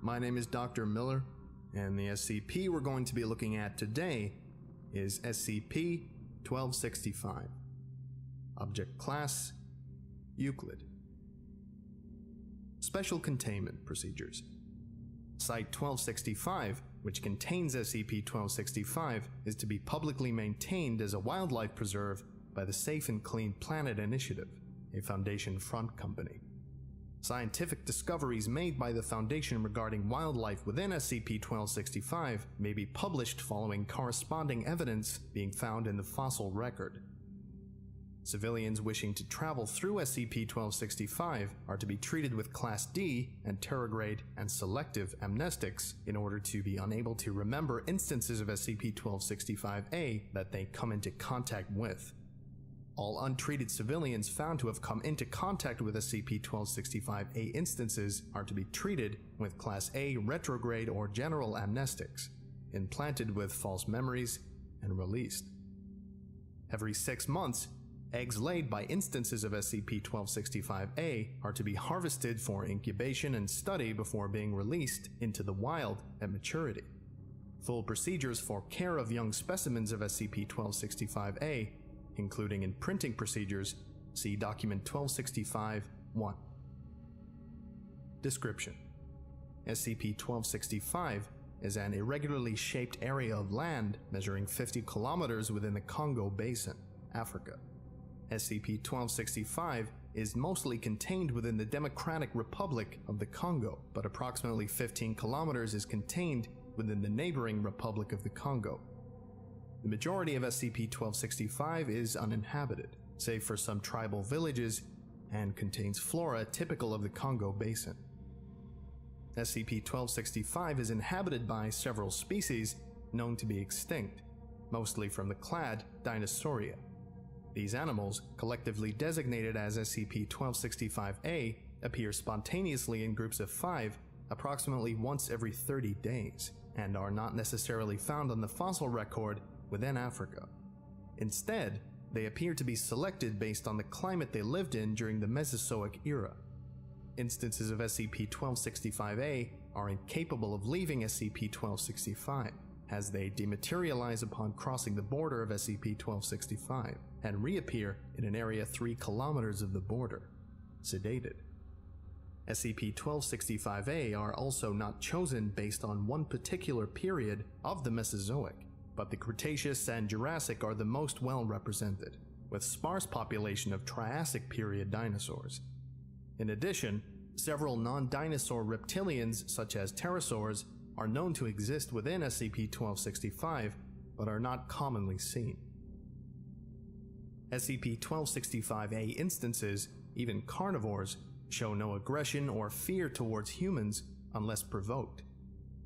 my name is Dr. Miller, and the SCP we're going to be looking at today is SCP-1265. Object Class: Euclid. Special Containment Procedures. Site-1265, which contains SCP-1265, is to be publicly maintained as a wildlife preserve by the Safe and Clean Planet Initiative, a Foundation front company. Scientific discoveries made by the Foundation regarding wildlife within SCP-1265 may be published following corresponding evidence being found in the fossil record. Civilians wishing to travel through SCP-1265 are to be treated with Class D and Terrorgrade and Selective amnestics in order to be unable to remember instances of SCP-1265-A that they come into contact with. All untreated civilians found to have come into contact with SCP-1265-A instances are to be treated with Class A retrograde or general amnestics, implanted with false memories, and released. Every 6 months, eggs laid by instances of SCP-1265-A are to be harvested for incubation and study before being released into the wild at maturity. Full procedures for care of young specimens of SCP-1265-A, including imprinting procedures, see Document 1265-1. Description: SCP-1265 is an irregularly shaped area of land measuring 50 kilometers within the Congo Basin, Africa. SCP-1265 is mostly contained within the Democratic Republic of the Congo, but approximately 15 kilometers is contained within the neighboring Republic of the Congo. The majority of SCP-1265 is uninhabited, save for some tribal villages, and contains flora typical of the Congo Basin. SCP-1265 is inhabited by several species known to be extinct, mostly from the clade Dinosauria. These animals, collectively designated as SCP-1265-A, appear spontaneously in groups of 5 approximately once every 30 days, and are not necessarily found on the fossil record within Africa. Instead, they appear to be selected based on the climate they lived in during the Mesozoic era. Instances of SCP-1265-A are incapable of leaving SCP-1265, as they dematerialize upon crossing the border of SCP-1265 and reappear in an area 3 kilometers of the border, sedated. SCP-1265-A are also not chosen based on one particular period of the Mesozoic, but the Cretaceous and Jurassic are the most well represented, with sparse population of Triassic period dinosaurs. In addition, several non-dinosaur reptilians such as pterosaurs are known to exist within SCP-1265, but are not commonly seen. SCP-1265-A instances, even carnivores, show no aggression or fear towards humans unless provoked.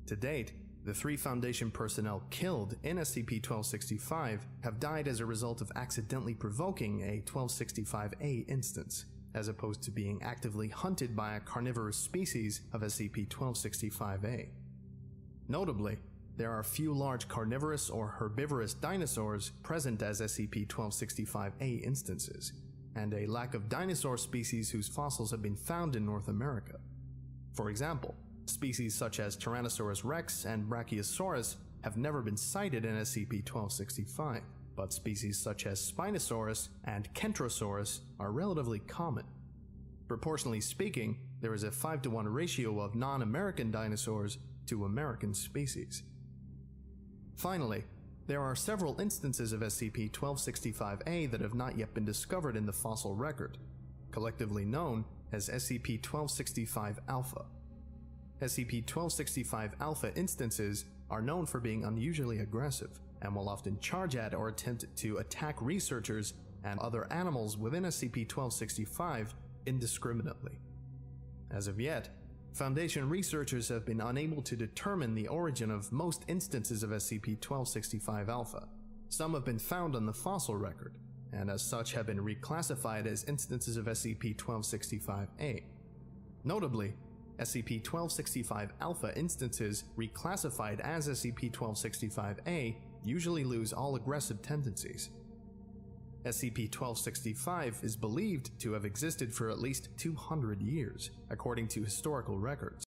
To date, the 3 Foundation personnel killed in SCP-1265 have died as a result of accidentally provoking a 1265-A instance, as opposed to being actively hunted by a carnivorous species of SCP-1265-A. Notably, there are few large carnivorous or herbivorous dinosaurs present as SCP-1265-A instances, and a lack of dinosaur species whose fossils have been found in North America. For example, species such as Tyrannosaurus rex and Brachiosaurus have never been cited in SCP-1265, but species such as Spinosaurus and Kentrosaurus are relatively common. Proportionally speaking, there is a 5-to-1 ratio of non-American dinosaurs to American species. Finally, there are several instances of SCP-1265-A that have not yet been discovered in the fossil record, collectively known as SCP-1265-Alpha. SCP-1265-Alpha instances are known for being unusually aggressive, and will often charge at or attempt to attack researchers and other animals within SCP-1265 indiscriminately. As of yet, Foundation researchers have been unable to determine the origin of most instances of SCP-1265-Alpha. Some have been found on the fossil record, and as such have been reclassified as instances of SCP-1265-A. Notably, SCP-1265-Alpha instances reclassified as SCP-1265-A usually lose all aggressive tendencies. SCP-1265 is believed to have existed for at least 200 years, according to historical records.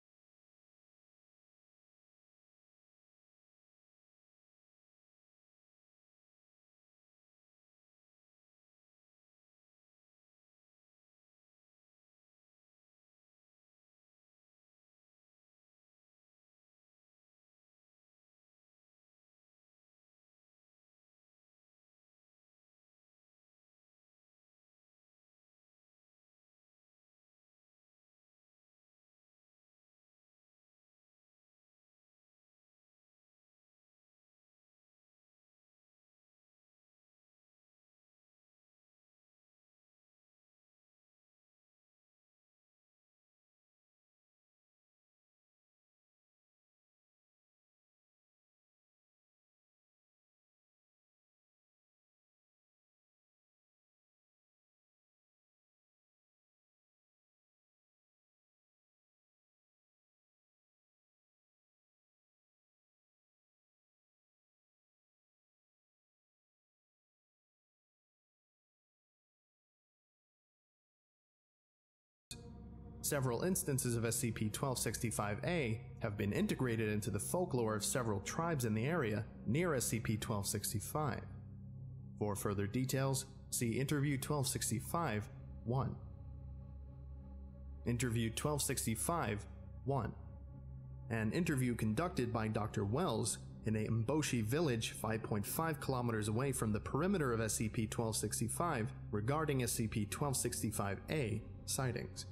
several instances of SCP-1265-A have been integrated into the folklore of several tribes in the area near SCP-1265. For further details, see Interview 1265-1. Interview 1265-1. An interview conducted by Dr. Wells in a Mboshi village 5.5 kilometers away from the perimeter of SCP-1265 regarding SCP-1265-A sightings.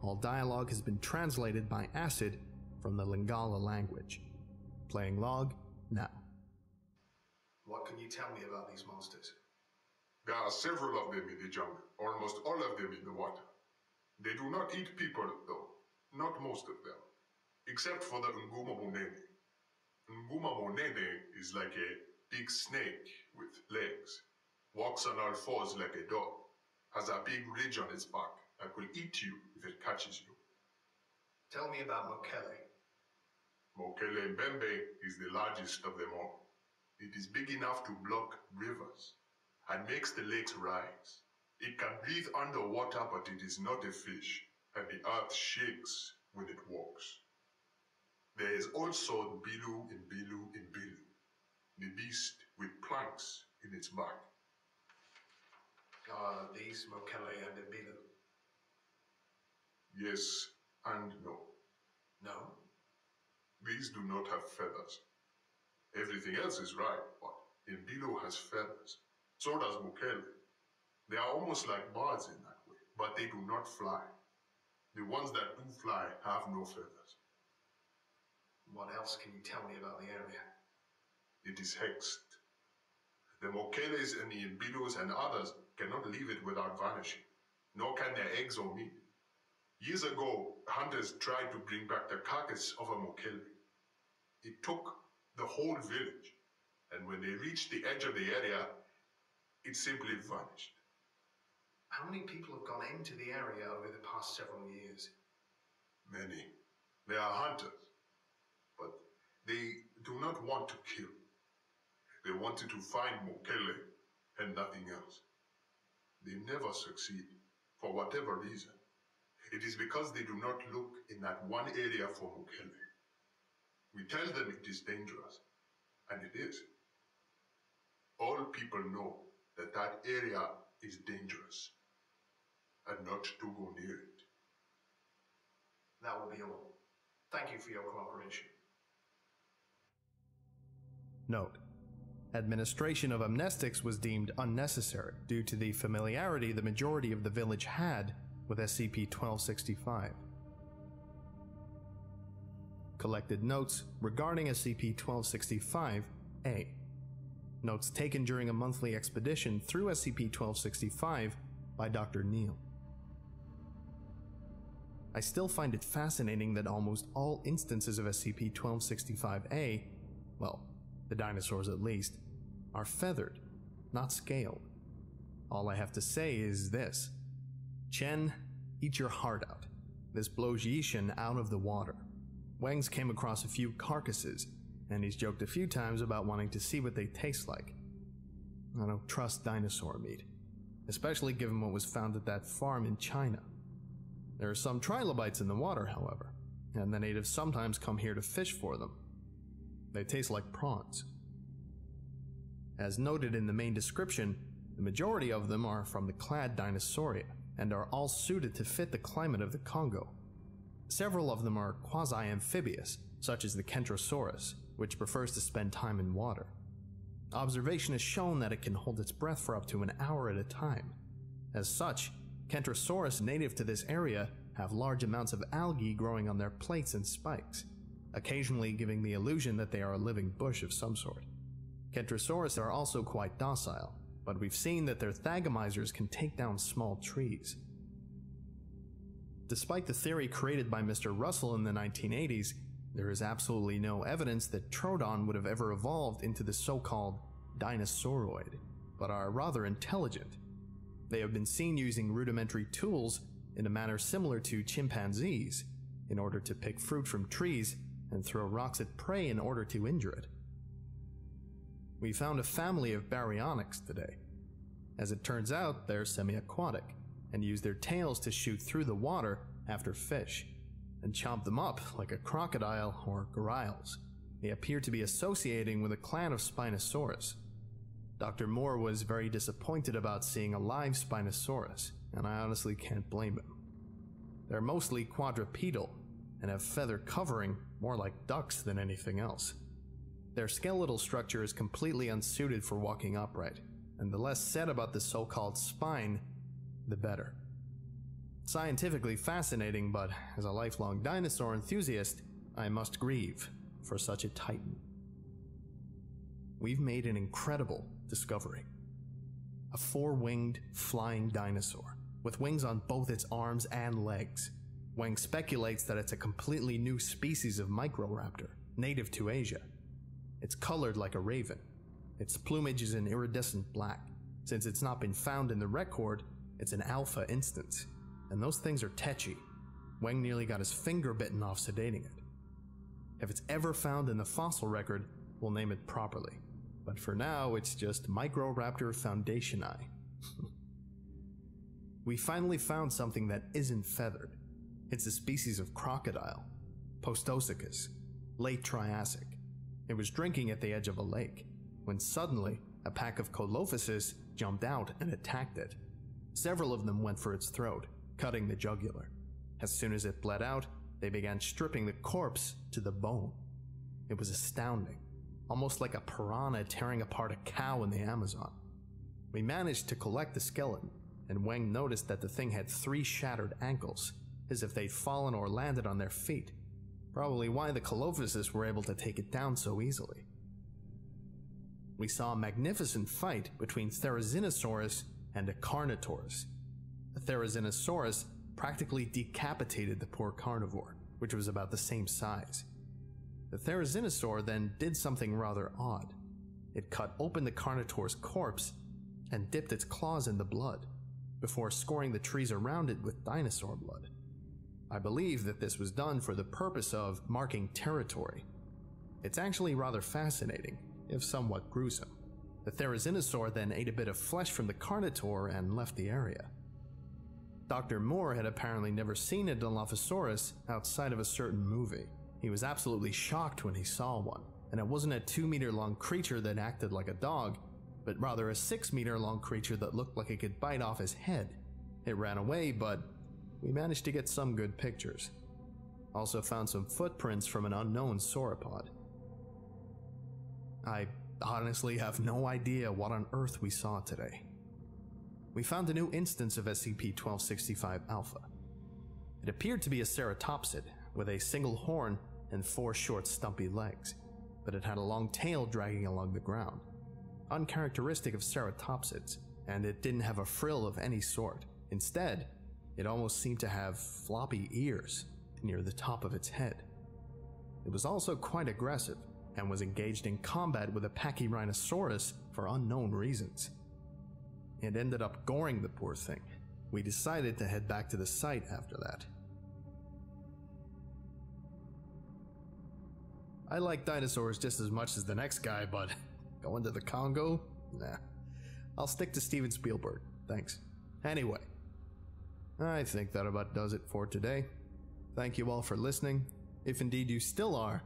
All dialogue has been translated by Acid from the Lingala language. Playing log now. What can you tell me about these monsters? There are several of them in the jungle, almost all of them in the water. They do not eat people, though. Not most of them. Except for the Nguma Monene. Nguma Monene is like a big snake with legs. Walks on all fours like a dog. Has a big ridge on its back that will eat you if it catches you. Tell me about Mokele. Mokele Mbembe is the largest of them all. It is big enough to block rivers and makes the lakes rise. It can breathe underwater, but it is not a fish, and the earth shakes when it walks. There is also Bilu in Bilu, the beast with planks in its back. Are these Mokele and Ibilu? Yes and no. No? These do not have feathers. Everything else is right, but Ibilu has feathers. So does Mokele. They are almost like birds in that way, but they do not fly. The ones that do fly have no feathers. What else can you tell me about the area? It is hexed. The Mokeles and the Imbilus and others cannot leave it without vanishing, nor can their eggs or meat. Years ago, hunters tried to bring back the carcass of a Mokele. It took the whole village, and when they reached the edge of the area, it simply vanished. How many people have gone into the area over the past several years? Many. They are hunters, but they do not want to kill. They wanted to find Mokele and nothing else. They never succeed, for whatever reason. It is because they do not look in that one area for Mokele. We tell them it is dangerous, and it is. All people know that that area is dangerous, and not to go near it. That will be all. Thank you for your cooperation. Note: administration of amnestics was deemed unnecessary due to the familiarity the majority of the village had with SCP-1265. Collected notes regarding SCP-1265-A. Notes taken during a monthly expedition through SCP-1265 by Dr. Neal. I still find it fascinating that almost all instances of SCP-1265-A, well, the dinosaurs at least, are feathered, not scaled. All I have to say is this: Chen, eat your heart out. This blows Yishan out of the water. Wangs came across a few carcasses, and he's joked a few times about wanting to see what they taste like. I don't trust dinosaur meat, especially given what was found at that farm in China. There are some trilobites in the water, however, and the natives sometimes come here to fish for them. They taste like prawns. As noted in the main description, the majority of them are from the clad Dinosauria, and are all suited to fit the climate of the Congo. Several of them are quasi-amphibious, such as the Kentrosaurus, which prefers to spend time in water. Observation has shown that it can hold its breath for up to an hour at a time. As such, Kentrosaurus native to this area have large amounts of algae growing on their plates and spikes, occasionally giving the illusion that they are a living bush of some sort. Kentrosaurus are also quite docile, but we've seen that their thagomizers can take down small trees. Despite the theory created by Mr. Russell in the 1980s, there is absolutely no evidence that Troodon would have ever evolved into the so-called dinosauroid, but are rather intelligent. They have been seen using rudimentary tools in a manner similar to chimpanzees in order to pick fruit from trees and throw rocks at prey in order to injure it. We found a family of baryonyx today. As it turns out, they're semi-aquatic and use their tails to shoot through the water after fish and chomped them up like a crocodile or gharials. They appeared to be associating with a clan of Spinosaurus. Dr. Moore was very disappointed about seeing a live Spinosaurus, and I honestly can't blame him. They're mostly quadrupedal and have feather covering more like ducks than anything else. Their skeletal structure is completely unsuited for walking upright, and the less said about the so-called spine, the better. Scientifically fascinating, but as a lifelong dinosaur enthusiast, I must grieve for such a titan. We've made an incredible discovery. A four-winged flying dinosaur, with wings on both its arms and legs. Wang speculates that it's a completely new species of Microraptor, native to Asia. It's colored like a raven. Its plumage is an iridescent black. Since it's not been found in the record, it's an alpha instance. And those things are tetchy. Wang nearly got his finger bitten off sedating it. If it's ever found in the fossil record, we'll name it properly. But for now, it's just Microraptor foundationii. We finally found something that isn't feathered. It's a species of crocodile, Postosicus, late Triassic. It was drinking at the edge of a lake, when suddenly a pack of Colophysis jumped out and attacked it. Several of them went for its throat, cutting the jugular. As soon as it bled out, they began stripping the corpse to the bone. It was astounding, almost like a piranha tearing apart a cow in the Amazon. We managed to collect the skeleton, and Wang noticed that the thing had 3 shattered ankles, as if they'd fallen or landed on their feet. Probably why the Colophysis were able to take it down so easily. We saw a magnificent fight between Therizinosaurus and a Carnotaurus. The Therizinosaurus practically decapitated the poor carnivore, which was about the same size. The Therizinosaur then did something rather odd. It cut open the Carnotaur's corpse and dipped its claws in the blood, before scoring the trees around it with dinosaur blood. I believe that this was done for the purpose of marking territory. It's actually rather fascinating, if somewhat gruesome. The Therizinosaur then ate a bit of flesh from the Carnotaur and left the area. Dr. Moore had apparently never seen a Dilophosaurus outside of a certain movie. He was absolutely shocked when he saw one, and it wasn't a 2-meter-long creature that acted like a dog, but rather a 6-meter-long creature that looked like it could bite off his head. It ran away, but we managed to get some good pictures. Also found some footprints from an unknown sauropod. I honestly have no idea what on earth we saw today. We found a new instance of SCP-1265 Alpha. It appeared to be a ceratopsid with a single horn and 4 short stumpy legs, but it had a long tail dragging along the ground. Uncharacteristic of ceratopsids, and it didn't have a frill of any sort. Instead, it almost seemed to have floppy ears near the top of its head. It was also quite aggressive, and was engaged in combat with a Pachyrhinosaurus for unknown reasons. It ended up goring the poor thing. We decided to head back to the site after that. I like dinosaurs just as much as the next guy, but going to the Congo? Nah. I'll stick to Steven Spielberg, thanks. Anyway, I think that about does it for today. Thank you all for listening, if indeed you still are,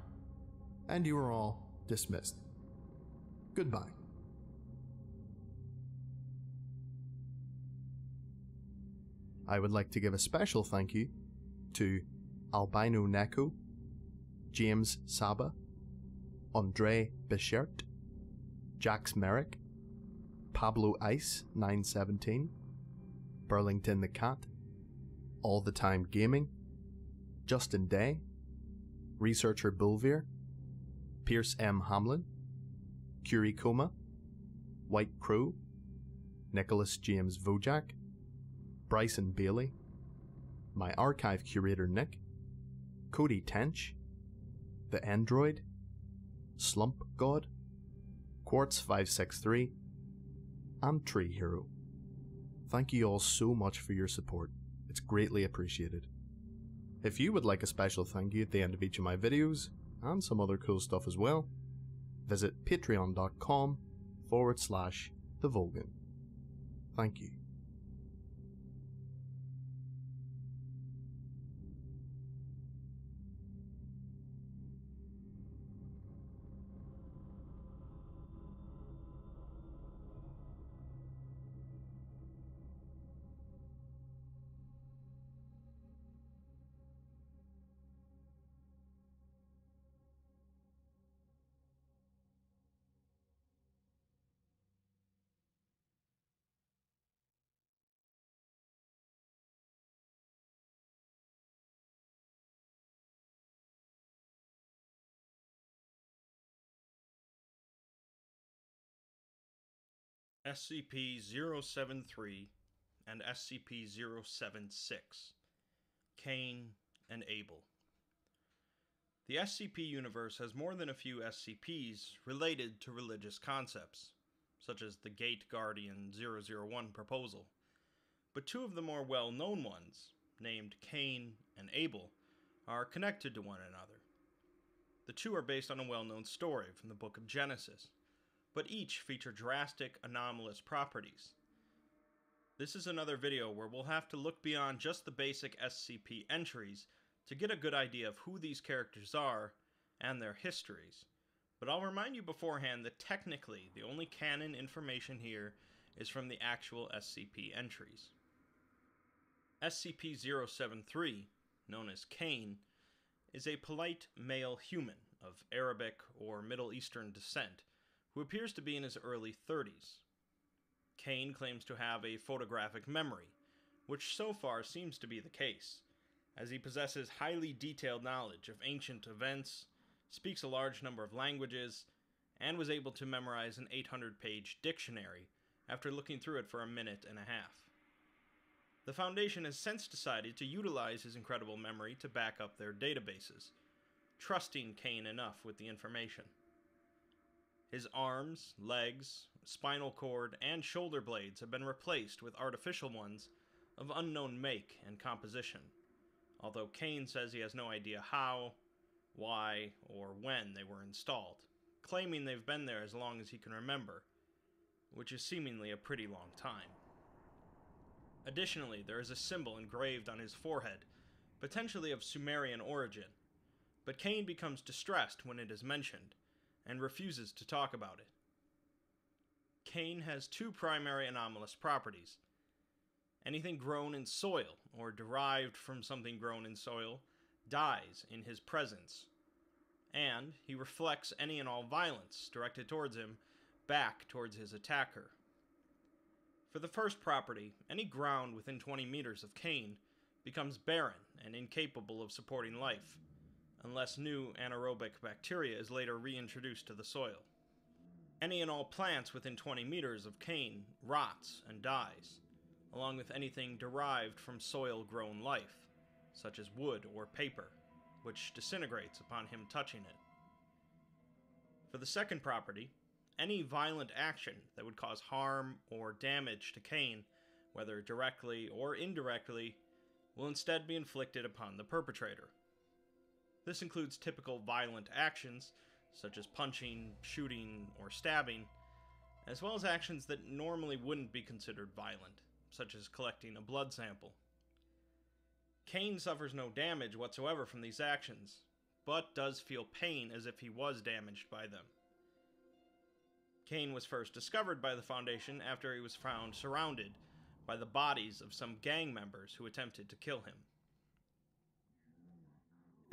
and you are all dismissed. Goodbye. I would like to give a special thank you to Albino Neko, James Saba, Andre Bichert, Jax Merrick, Pablo Ice 917, Burlington the Cat, All the Time Gaming, Justin Day, Researcher Bulvier, Pierce M. Hamlin, Curie Coma, White Crow, Nicholas James Vojak, Bryson Bailey, my archive curator Nick, Cody Tench, The Android, Slump God, Quartz 563, and Tree Hero. Thank you all so much for your support. It's greatly appreciated. If you would like a special thank you at the end of each of my videos, and some other cool stuff as well, visit patreon.com/TheVulgan. Thank you. SCP-073 and SCP-076, Cain and Abel. The SCP universe has more than a few SCPs related to religious concepts, such as the Gate Guardian 001 proposal, but two of the more well-known ones, named Cain and Abel, are connected to one another. The two are based on a well-known story from the Book of Genesis, but each feature drastic, anomalous properties. This is another video where we'll have to look beyond just the basic SCP entries to get a good idea of who these characters are and their histories. But I'll remind you beforehand that technically the only canon information here is from the actual SCP entries. SCP-073, known as Cain, is a polite male human of Arabic or Middle Eastern descent who appears to be in his early 30s. Cain claims to have a photographic memory, which so far seems to be the case, as he possesses highly detailed knowledge of ancient events, speaks a large number of languages, and was able to memorize an 800-page dictionary after looking through it for a minute and a half. The Foundation has since decided to utilize his incredible memory to back up their databases, trusting Cain enough with the information. His arms, legs, spinal cord, and shoulder blades have been replaced with artificial ones of unknown make and composition, although Cain says he has no idea how, why, or when they were installed, claiming they've been there as long as he can remember, which is seemingly a pretty long time. Additionally, there is a symbol engraved on his forehead, potentially of Sumerian origin, but Cain becomes distressed when it is mentioned, and refuses to talk about it. Cain has two primary anomalous properties. Anything grown in soil, or derived from something grown in soil, dies in his presence, and he reflects any and all violence directed towards him back towards his attacker. For the first property, any ground within 20 meters of Cain becomes barren and incapable of supporting life, unless new anaerobic bacteria is later reintroduced to the soil. Any and all plants within 20 meters of Cain rots and dies, along with anything derived from soil-grown life, such as wood or paper, which disintegrates upon him touching it. For the second property, any violent action that would cause harm or damage to Cain, whether directly or indirectly, will instead be inflicted upon the perpetrator. This includes typical violent actions, such as punching, shooting, or stabbing, as well as actions that normally wouldn't be considered violent, such as collecting a blood sample. Cain suffers no damage whatsoever from these actions, but does feel pain as if he was damaged by them. Cain was first discovered by the Foundation after he was found surrounded by the bodies of some gang members who attempted to kill him.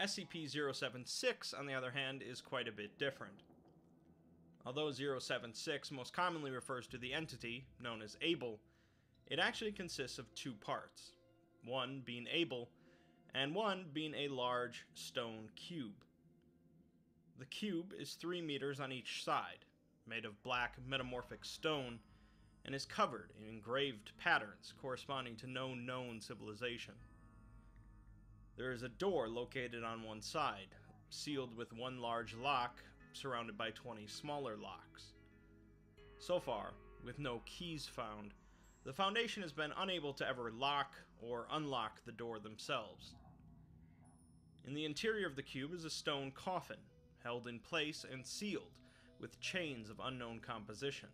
SCP-076, on the other hand, is quite a bit different. Although 076 most commonly refers to the entity, known as Abel, it actually consists of two parts, one being Abel, and one being a large stone cube. The cube is 3 meters on each side, made of black metamorphic stone, and is covered in engraved patterns corresponding to no known civilization. There is a door located on one side, sealed with one large lock, surrounded by 20 smaller locks. So far, with no keys found, the Foundation has been unable to ever lock or unlock the door themselves. In the interior of the cube is a stone coffin, held in place and sealed with chains of unknown composition.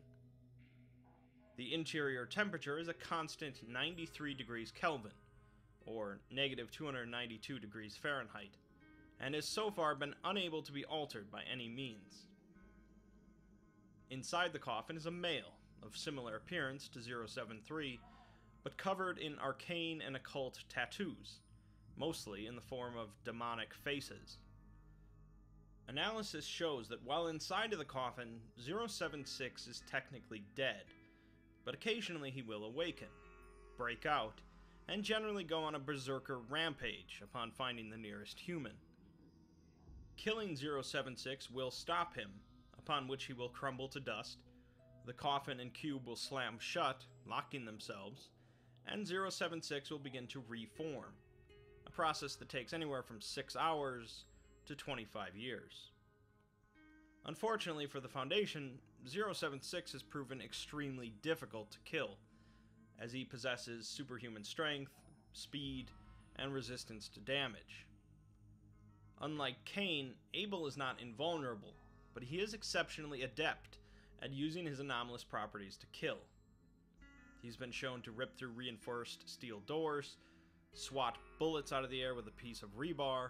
The interior temperature is a constant 93 degrees Kelvin, or negative 292 degrees Fahrenheit, and has so far been unable to be altered by any means. Inside the coffin is a male, of similar appearance to 073, but covered in arcane and occult tattoos, mostly in the form of demonic faces. Analysis shows that while inside of the coffin, 076 is technically dead, but occasionally he will awaken, break out, and generally go on a berserker rampage upon finding the nearest human. Killing 076 will stop him, upon which he will crumble to dust, The coffin and cube will slam shut, locking themselves, and 076 will begin to reform, a process that takes anywhere from 6 hours to 25 years. Unfortunately for the Foundation, 076 has proven extremely difficult to kill, as he possesses superhuman strength, speed, and resistance to damage. Unlike Cain, Abel is not invulnerable, but he is exceptionally adept at using his anomalous properties to kill. He's been shown to rip through reinforced steel doors, swat bullets out of the air with a piece of rebar,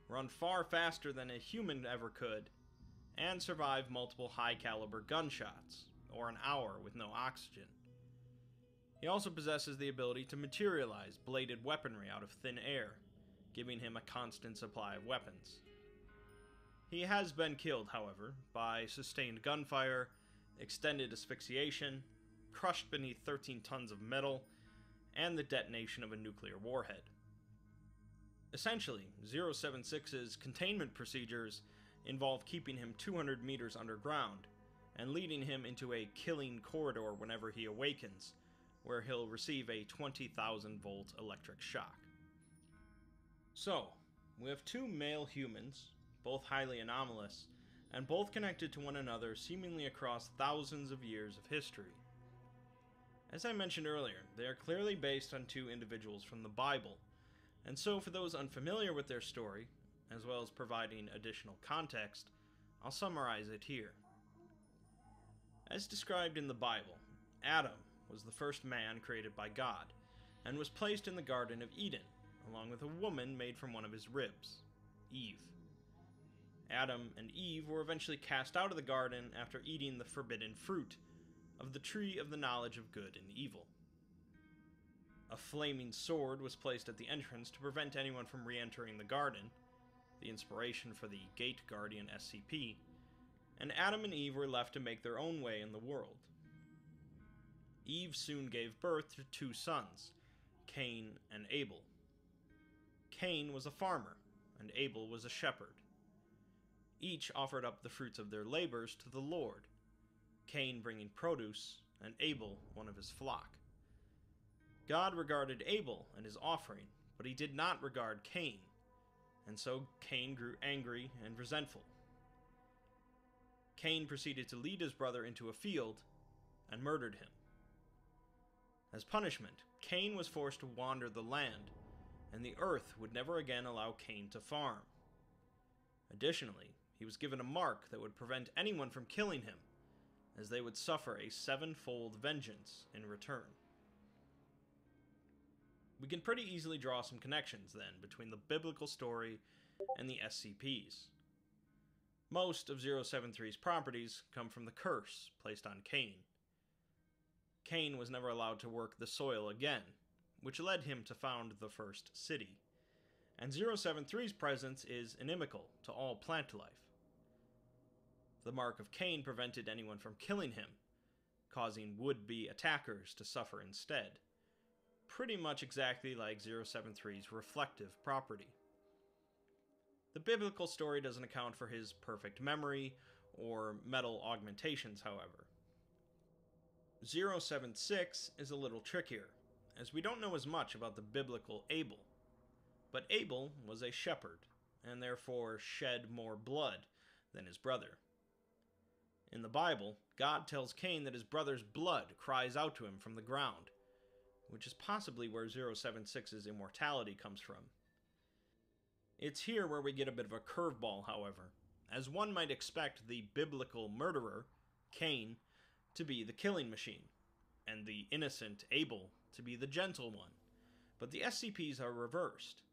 run far faster than a human ever could, and survive multiple high-caliber gunshots, or an hour with no oxygen. He also possesses the ability to materialize bladed weaponry out of thin air, giving him a constant supply of weapons. He has been killed, however, by sustained gunfire, extended asphyxiation, crushed beneath 13 tons of metal, and the detonation of a nuclear warhead. Essentially, 076's containment procedures involve keeping him 200 meters underground and leading him into a killing corridor whenever he awakens, where he'll receive a 20,000 volt electric shock. So, we have two male humans, both highly anomalous, and both connected to one another seemingly across thousands of years of history. As I mentioned earlier, they are clearly based on two individuals from the Bible, and so for those unfamiliar with their story, as well as providing additional context, I'll summarize it here. As described in the Bible, Adam was the first man created by God, and was placed in the Garden of Eden, along with a woman made from one of his ribs, Eve. Adam and Eve were eventually cast out of the garden after eating the forbidden fruit of the tree of the knowledge of good and evil. A flaming sword was placed at the entrance to prevent anyone from re-entering the garden, the inspiration for the Gate Guardian SCP, and Adam and Eve were left to make their own way in the world. Eve soon gave birth to two sons, Cain and Abel. Cain was a farmer, and Abel was a shepherd. Each offered up the fruits of their labors to the Lord, Cain bringing produce, and Abel one of his flock. God regarded Abel and his offering, but he did not regard Cain, and so Cain grew angry and resentful. Cain proceeded to lead his brother into a field and murdered him. As punishment, Cain was forced to wander the land, and the earth would never again allow Cain to farm. Additionally, he was given a mark that would prevent anyone from killing him, as they would suffer a sevenfold vengeance in return. We can pretty easily draw some connections, then, between the biblical story and the SCPs. Most of 073's properties come from the curse placed on Cain. Cain was never allowed to work the soil again, which led him to found the first city, and 073's presence is inimical to all plant life. The mark of Cain prevented anyone from killing him, causing would-be attackers to suffer instead, pretty much exactly like 073's reflective property. The biblical story doesn't account for his perfect memory or metal augmentations, however. 076 is a little trickier, as we don't know as much about the biblical Abel. But Abel was a shepherd, and therefore shed more blood than his brother. In the Bible, God tells Cain that his brother's blood cries out to him from the ground, which is possibly where 076's immortality comes from. It's here where we get a bit of a curveball, however, as one might expect the biblical murderer, Cain, to be the killing machine, and the innocent Abel to be the gentle one, but the SCPs are reversed.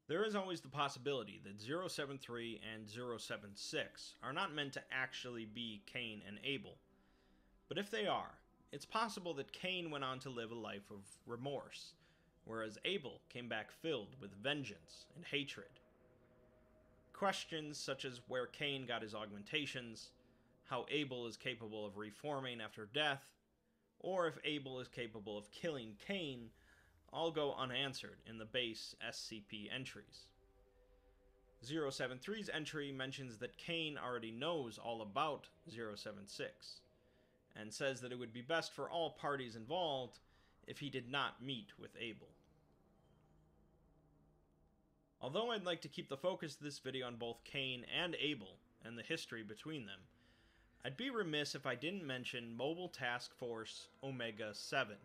There is always the possibility that 073 and 076 are not meant to actually be Cain and Abel, but if they are, it's possible that Cain went on to live a life of remorse, whereas Abel came back filled with vengeance and hatred. Questions such as where Cain got his augmentations, how Abel is capable of reforming after death, or if Abel is capable of killing Cain, all go unanswered in the base SCP entries. 073's entry mentions that Cain already knows all about 076, and says that it would be best for all parties involved if he did not meet with Abel. Although I'd like to keep the focus of this video on both Cain and Abel and the history between them, I'd be remiss if I didn't mention Mobile Task Force Omega 7,